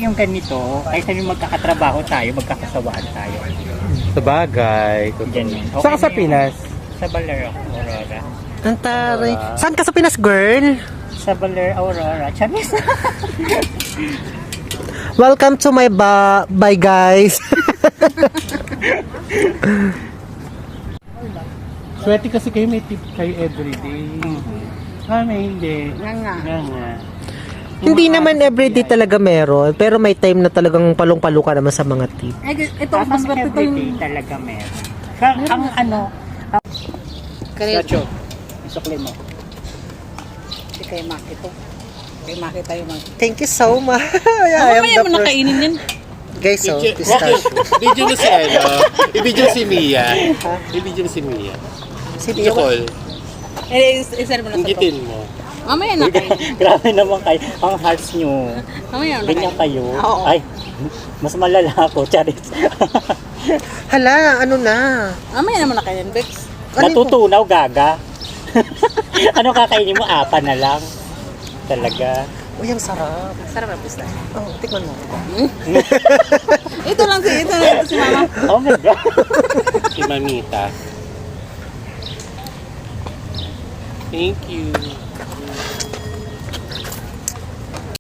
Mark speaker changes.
Speaker 1: yung ganito, kaysa yung magkakatrabaho tayo, magkakasawaan tayo.
Speaker 2: Sabagay.
Speaker 1: Ganun. Okay
Speaker 2: Saan ka sa
Speaker 1: na yun.
Speaker 2: Pinas?
Speaker 1: Sa Baler, Aurora.
Speaker 3: Ang taray. Saan ka sa Pinas, girl?
Speaker 1: Sa Baler, Aurora. Charis.
Speaker 3: Welcome to my bye, guys.
Speaker 2: Swerte kasi kayo, may tip kayo everyday. Kami hindi.
Speaker 1: Nga.
Speaker 3: Hindi naman everyday talaga meron, pero may time na talagang palong-palo ka naman sa mga tip.
Speaker 4: Ito, mas swerte ko yung...
Speaker 1: Everyday talaga meron. Ang ano, Sacho, isukli mo.
Speaker 4: Kay Mac ito. Kay Mac tayo mag...
Speaker 3: Thank you so much.
Speaker 4: Mamaya mo nakainin yan.
Speaker 3: Guys, so, pistachio.
Speaker 2: Video mo si i-video si Mia. I-video mo si Mia.
Speaker 3: Si
Speaker 2: Video call.
Speaker 4: Isa mo na sa to.
Speaker 2: Inggitin mo.
Speaker 4: Mamaya na kainin.
Speaker 1: Grabe naman kayo. Ang hearts nyo.
Speaker 4: Mamaya na
Speaker 1: Ganyan
Speaker 4: kainin.
Speaker 1: kayo.
Speaker 4: Oo.
Speaker 1: Ay, mas malala ako, Charis.
Speaker 3: Hala, ano na?
Speaker 4: Mamaya naman na kainin, Bex.
Speaker 1: Natutunaw, gaga. Ano kakainin mo? Apa na lang. Talaga.
Speaker 3: Uy, ang sarap.
Speaker 4: Sarap ang pista.
Speaker 3: Oh, tikman mo.
Speaker 4: Ito lang si Mama.
Speaker 1: Oh my God.
Speaker 2: Si Mamita. Thank you.